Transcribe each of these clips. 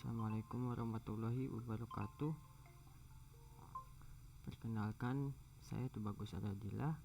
Assalamualaikum warahmatullahi wabarakatuh. Perkenalkan, saya Tubagus Adadillah.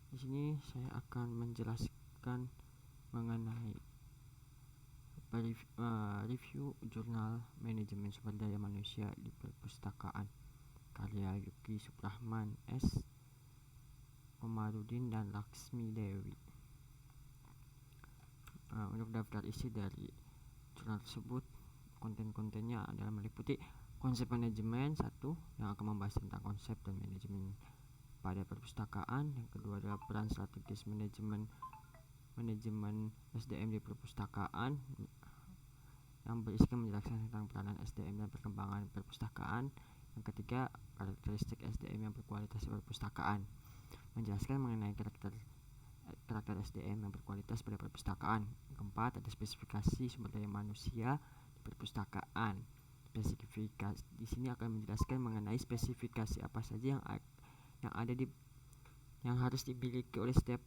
Di sini saya akan menjelaskan mengenai review jurnal manajemen sumber daya manusia di perpustakaan karya Yuki Suprahman S, Komarudin dan Laksmi Dewi. Untuk daftar isi dari jurnal tersebut, konten-kontennya adalah meliputi konsep manajemen 1 yang akan membahas tentang konsep dan manajemen pada perpustakaan. Yang kedua adalah peran strategis manajemen SDM di perpustakaan yang berisikan menjelaskan tentang peranan SDM dan perkembangan perpustakaan. Yang ketiga, karakteristik SDM yang berkualitas di perpustakaan, menjelaskan mengenai karakter SDM yang berkualitas pada perpustakaan. Keempat, ada spesifikasi sumber daya manusia di perpustakaan. Spesifikasi di sini akan menjelaskan mengenai spesifikasi apa saja yang harus dimiliki oleh setiap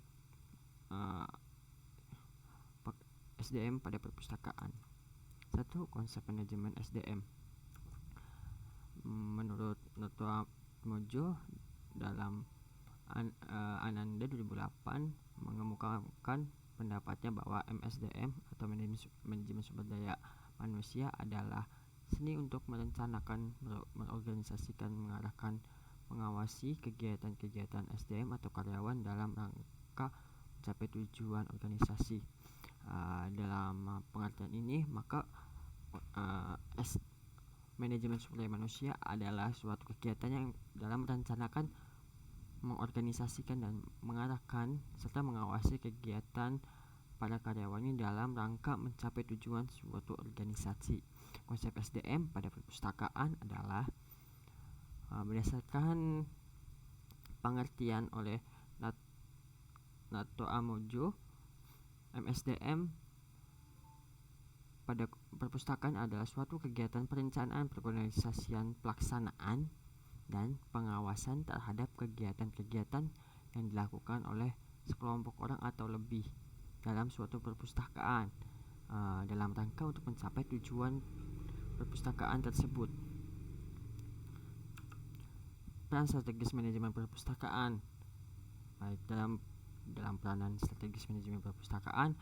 SDM pada perpustakaan. 1. Konsep manajemen SDM. Menurut Noto Atmojo dalam Ananda 2008 mengemukakan pendapatnya bahwa MSDM atau manajemen sumber daya manusia adalah seni untuk merencanakan, mengorganisasikan, mengarahkan, mengawasi kegiatan-kegiatan SDM atau karyawan dalam rangka mencapai tujuan organisasi. Dalam pengertian ini, maka manajemen sumber daya manusia adalah suatu kegiatan yang dalam merencanakan, mengorganisasikan dan mengarahkan serta mengawasi kegiatan para karyawannya dalam rangka mencapai tujuan suatu organisasi. Konsep SDM pada perpustakaan adalah berdasarkan pengertian oleh Noto Atmojo, MSDM pada perpustakaan adalah suatu kegiatan perencanaan, perorganisasian, pelaksanaan dan pengawasan terhadap kegiatan-kegiatan yang dilakukan oleh sekelompok orang atau lebih dalam suatu perpustakaan dalam rangka untuk mencapai tujuan perpustakaan tersebut. Peran strategis manajemen perpustakaan. Baik, dalam peranan strategis manajemen perpustakaan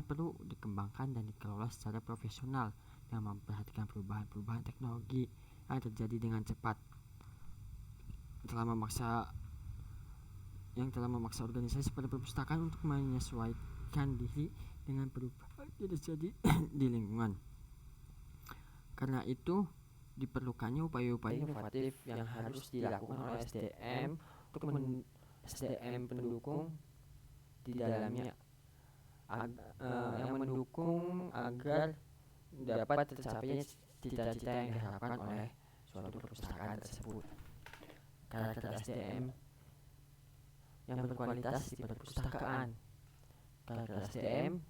perlu dikembangkan dan dikelola secara profesional dengan memperhatikan perubahan-perubahan teknologi yang terjadi dengan cepat. Yang telah memaksa organisasi pada perpustakaan untuk menyesuaikan diri dengan perubahan yang terjadi di lingkungan. Karena itu, diperlukannya upaya-upaya inovatif yang harus dilakukan oleh SDM untuk SDM pendukung di dalamnya, yang mendukung agar dapat tercapainya cita-cita yang diharapkan oleh suatu perpustakaan tersebut. Karakter SDM yang berkualitas di perpustakaan. Karakteristik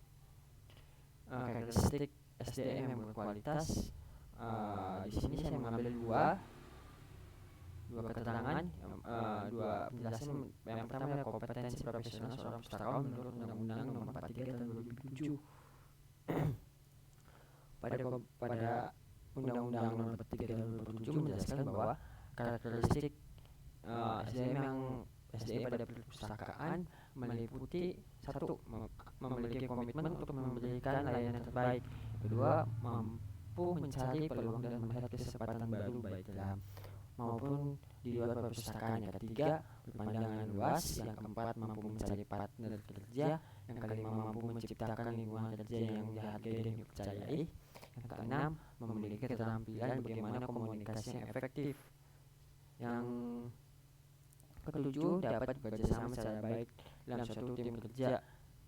SDM yang berkualitas. Di sini saya mengambil dua keterangan, dua penjelasan. Yang pertama adalah kompetensi profesional seorang pustakawan menurut Undang-Undang Nomor 43 Tahun 2007. Pada Undang-Undang Nomor 43 Tahun 2007 menjelaskan bahwa karakteristik SDM pada perpustakaan meliputi 1. Memiliki komitmen untuk memberikan layanan terbaik. Kedua, mampu mencari peluang dan melihat kesempatan baru baik dalam maupun di luar perpustakaan. Yang ketiga, berpandangan luas. Yang keempat, mampu mencari partner kerja. Yang kelima, mampu menciptakan lingkungan kerja yang dihargai dan dipercayai. Yang keenam, memiliki keterampilan bagaimana komunikasi yang efektif. Yang ketujuh, dapat bekerja sama secara baik dalam suatu tim kerja.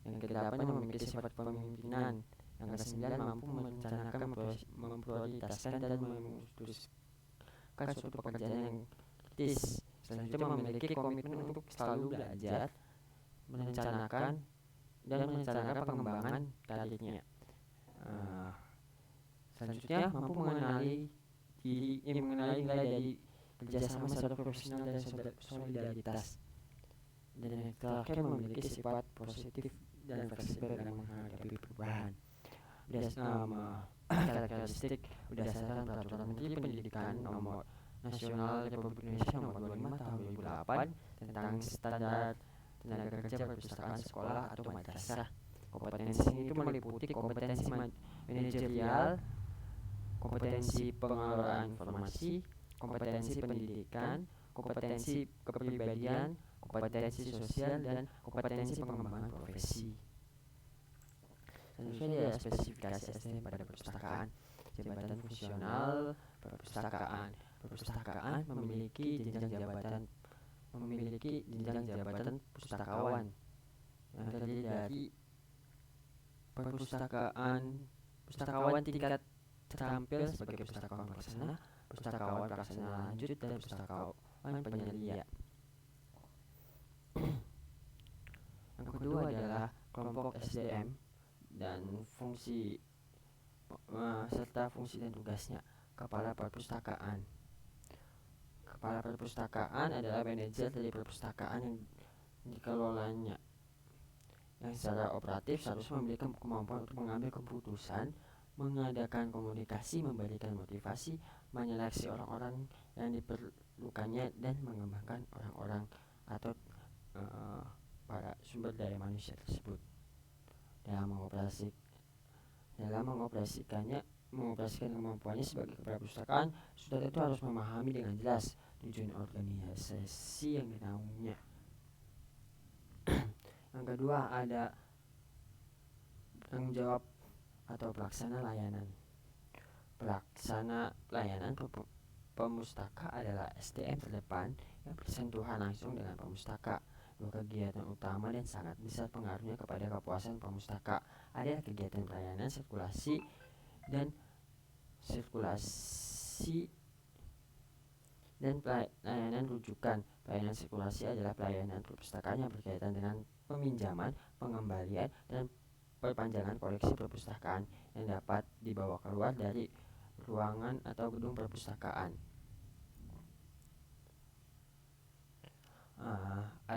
Yang kedelapan, memiliki sifat kepemimpinan. Yang kesembilan, mampu merencanakan, memprioritaskan dan memutuskan suatu pekerjaan yang kritis. Selanjutnya, memiliki komitmen untuk selalu belajar, merencanakan pengembangan karirnya. Selanjutnya, mampu mengenali nilai dari kerjasama secara profesional dan solidaritas. Dan yang terakhir, memiliki sifat positif dan fleksibel dalam menghadapi perubahan. karakteristik berdasarkan Peraturan Menteri Pendidikan Nomor Nasional Republik Indonesia Nomor 25 Tahun 2008 tentang standar tenaga kerja perpustakaan sekolah atau madrasah. Kompetensi itu meliputi kompetensi manajerial, kompetensi pengelolaan informasi, kompetensi pendidikan, kompetensi kepribadian, kompetensi sosial, dan kompetensi pengembangan profesi. Selanjutnya ada spesifikasi SDM pada perpustakaan. Jabatan fungsional perpustakaan. Perpustakaan memiliki jenjang jabatan pustakawan yang terdiri dari pustakawan tingkat terampil sebagai pustakawan pelaksana lanjut, dan pustakawan penyelia. Yang kedua adalah kelompok SDM dan fungsi serta fungsi dan tugasnya. Kepala perpustakaan. Kepala perpustakaan adalah manajer dari perpustakaan yang dikelolanya, yang secara operatif seharusnya memiliki kemampuan untuk mengambil keputusan, mengadakan komunikasi, memberikan motivasi, menyeleksi orang-orang yang diperlukannya, dan mengembangkan orang-orang atau para sumber daya manusia tersebut. Dalam mengoperasikan kemampuannya sebagai kepala perpustakaan, sudah tentu harus memahami dengan jelas tujuan organisasi yang dinaunginya. Yang kedua ada tanggung jawab atau pelaksana layanan. Pelaksana layanan pemustaka adalah SDM terdepan yang bersentuhan langsung dengan pemustaka. Dua kegiatan utama dan sangat besar pengaruhnya kepada kepuasan pemustaka adalah kegiatan pelayanan sirkulasi dan pelayanan rujukan. Pelayanan sirkulasi adalah pelayanan perpustakaan yang berkaitan dengan peminjaman, pengembalian, dan perpanjangan koleksi perpustakaan yang dapat dibawa keluar dari ruangan atau gedung perpustakaan.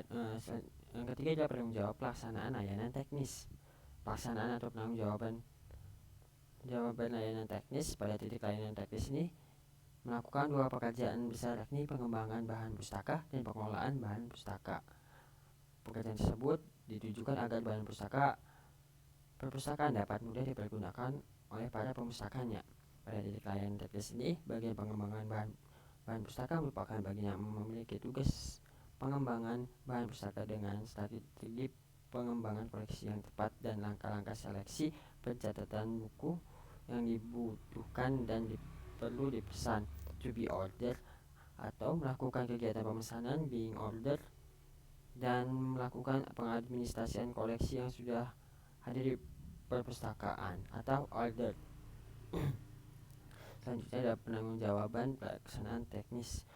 Yang ketiga adalah penanggung jawab pelaksanaan layanan teknis. Pelaksanaan atau penanggung jawaban layanan teknis. Pada titik layanan teknis ini melakukan dua pekerjaan besar, yakni pengembangan bahan pustaka dan pengelolaan bahan pustaka. Pekerjaan tersebut ditujukan agar bahan perpustakaan dapat mudah dipergunakan oleh para pemustakanya. Pada titik layanan teknis ini, bagian pengembangan bahan pustaka merupakan bagian yang memiliki tugas pengembangan bahan pustaka dengan strategi pengembangan koleksi yang tepat dan langkah-langkah seleksi pencatatan buku yang dibutuhkan dan perlu dipesan, to be ordered, atau melakukan kegiatan pemesanan, being ordered, dan melakukan pengadministrasian koleksi yang sudah hadir di perpustakaan atau ordered. Selanjutnya ada penanggung-jawaban pelaksanaan teknis.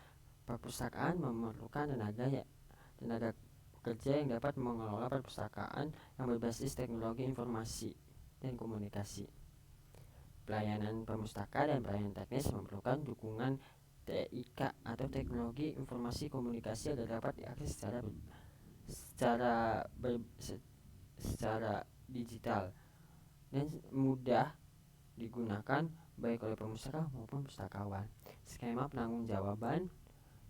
Perpustakaan memerlukan tenaga kerja yang dapat mengelola perpustakaan yang berbasis teknologi informasi dan komunikasi. Pelayanan pemustaka dan pelayanan teknis memerlukan dukungan TIK atau teknologi informasi komunikasi agar dapat diakses secara digital dan mudah digunakan baik oleh pemustaka maupun pustakawan. Skema penanggung-jawaban.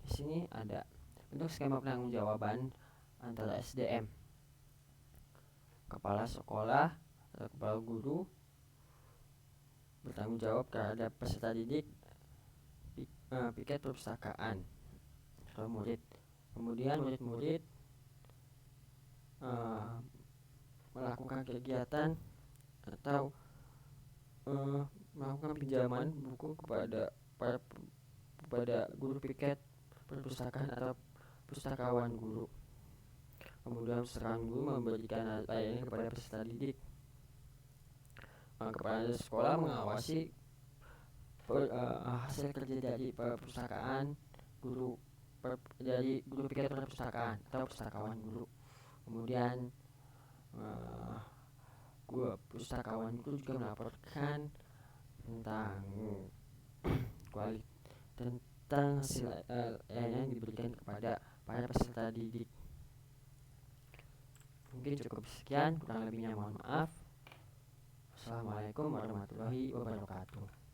Di sini ada bentuk skema penanggung-jawaban antara SDM, kepala sekolah atau kepala guru bertanggung jawab terhadap peserta didik, piket perpustakaan atau murid. Kemudian murid-murid melakukan kegiatan atau melakukan pinjaman buku kepada guru piket perpustakaan atau pustakawan guru. Kemudian pustakawan guru memberikan layanan kepada peserta didik. Kepala sekolah mengawasi hasil kerja dari perpustakaan dari guru piket perpustakaan atau pustakawan guru. Kemudian pustakawan guru juga melaporkan tentang hasil yang diberikan kepada para peserta didik. Mungkin cukup sekian, kurang lebihnya mohon maaf. Wassalamualaikum warahmatullahi wabarakatuh.